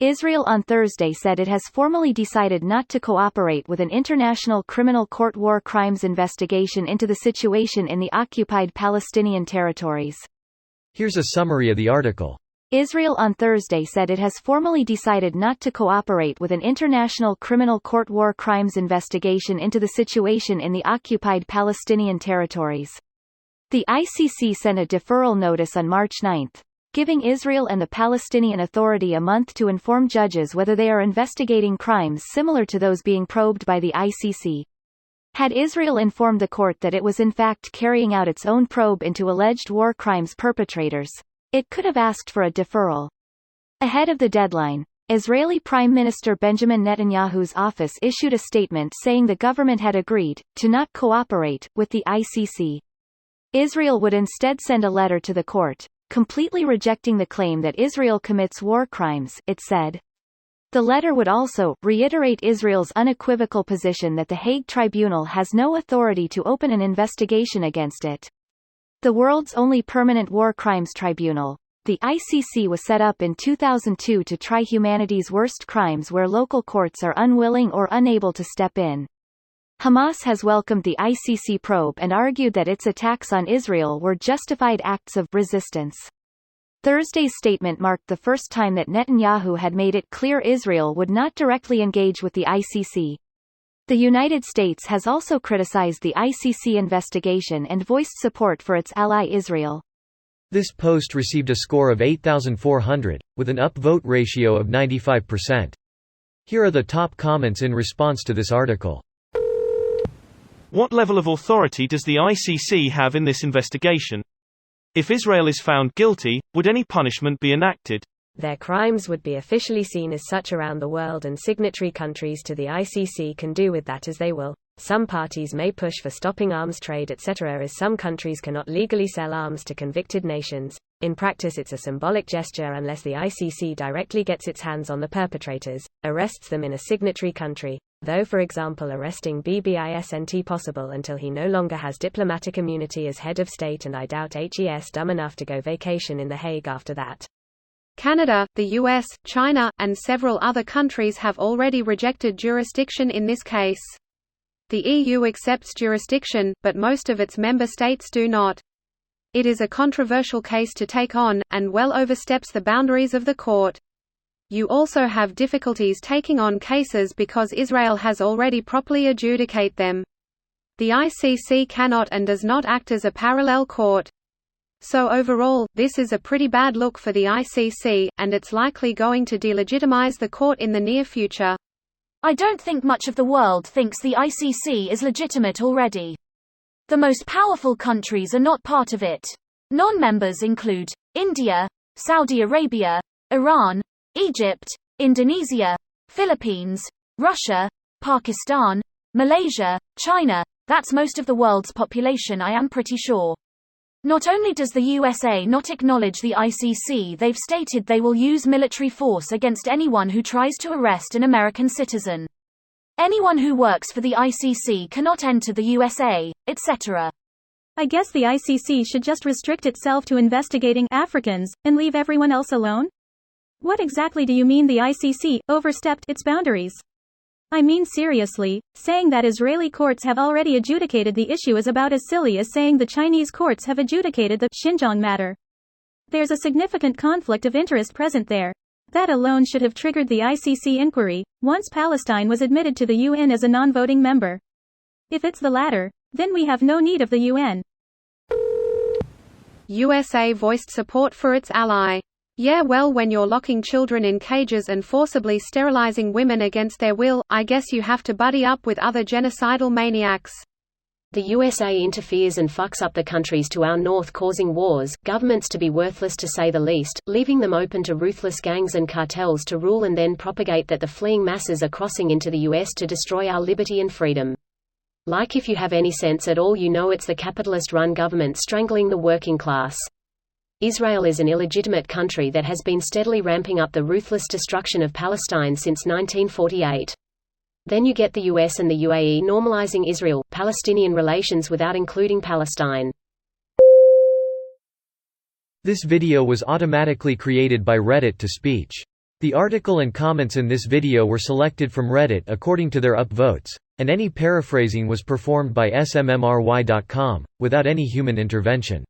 Israel on Thursday said it has formally decided not to cooperate with an International Criminal Court war crimes investigation into the situation in the occupied Palestinian territories. Here's a summary of the article. Israel on Thursday said it has formally decided not to cooperate with an International Criminal Court war crimes investigation into the situation in the occupied Palestinian territories. The ICC sent a deferral notice on March 9, giving Israel and the Palestinian Authority a month to inform judges whether they are investigating crimes similar to those being probed by the ICC. Had Israel informed the court that it was in fact carrying out its own probe into alleged war crimes perpetrators, it could have asked for a deferral. Ahead of the deadline, Israeli Prime Minister Benjamin Netanyahu's office issued a statement saying the government had agreed to not cooperate with the ICC. Israel would instead send a letter to the court, completely rejecting the claim that Israel commits war crimes, it said. The letter would also reiterate Israel's unequivocal position that the Hague Tribunal has no authority to open an investigation against it. The world's only permanent war crimes tribunal, the ICC, was set up in 2002 to try humanity's worst crimes where local courts are unwilling or unable to step in. Hamas has welcomed the ICC probe and argued that its attacks on Israel were justified acts of resistance. Thursday's statement marked the first time that Netanyahu had made it clear Israel would not directly engage with the ICC. The United States has also criticized the ICC investigation and voiced support for its ally Israel. This post received a score of 8,400, with an upvote ratio of 95%. Here are the top comments in response to this article. What level of authority does the ICC have in this investigation? If Israel is found guilty, would any punishment be enacted? Their crimes would be officially seen as such around the world, and signatory countries to the ICC can do with that as they will. Some parties may push for stopping arms trade etc., as some countries cannot legally sell arms to convicted nations. In practice it's a symbolic gesture unless the ICC directly gets its hands on the perpetrators, arrests them in a signatory country, though for example arresting Bibi isn't possible until he no longer has diplomatic immunity as head of state, and I doubt he's dumb enough to go vacation in The Hague after that. Canada, the US, China, and several other countries have already rejected jurisdiction in this case. The EU accepts jurisdiction, but most of its member states do not. It is a controversial case to take on, and well oversteps the boundaries of the court. You also have difficulties taking on cases because Israel has already properly adjudicated them. The ICC cannot and does not act as a parallel court. So overall, this is a pretty bad look for the ICC, and it's likely going to delegitimize the court in the near future. I don't think much of the world thinks the ICC is legitimate already. The most powerful countries are not part of it. Non-members include India, Saudi Arabia, Iran, Egypt, Indonesia, Philippines, Russia, Pakistan, Malaysia, China. That's most of the world's population, I am pretty sure. Not only does the USA not acknowledge the ICC, they've stated they will use military force against anyone who tries to arrest an American citizen. Anyone who works for the ICC cannot enter the USA, etc. I guess the ICC should just restrict itself to investigating Africans, and leave everyone else alone? What exactly do you mean the ICC overstepped its boundaries? I mean seriously, saying that Israeli courts have already adjudicated the issue is about as silly as saying the Chinese courts have adjudicated the Xinjiang matter. There's a significant conflict of interest present there. That alone should have triggered the ICC inquiry, once Palestine was admitted to the UN as a non-voting member. If it's the latter, then we have no need of the UN. USA voiced support for its ally. Yeah, well, when you're locking children in cages and forcibly sterilizing women against their will, I guess you have to buddy up with other genocidal maniacs. The USA interferes and fucks up the countries to our north, causing wars, governments to be worthless to say the least, leaving them open to ruthless gangs and cartels to rule and then propagate that the fleeing masses are crossing into the US to destroy our liberty and freedom. Like, if you have any sense at all, you know it's the capitalist-run government strangling the working class. Israel is an illegitimate country that has been steadily ramping up the ruthless destruction of Palestine since 1948. Then you get the US and the UAE normalizing Israel-Palestinian relations without including Palestine. This video was automatically created by Reddit to speech. The article and comments in this video were selected from Reddit according to their upvotes, and any paraphrasing was performed by smmry.com, without any human intervention.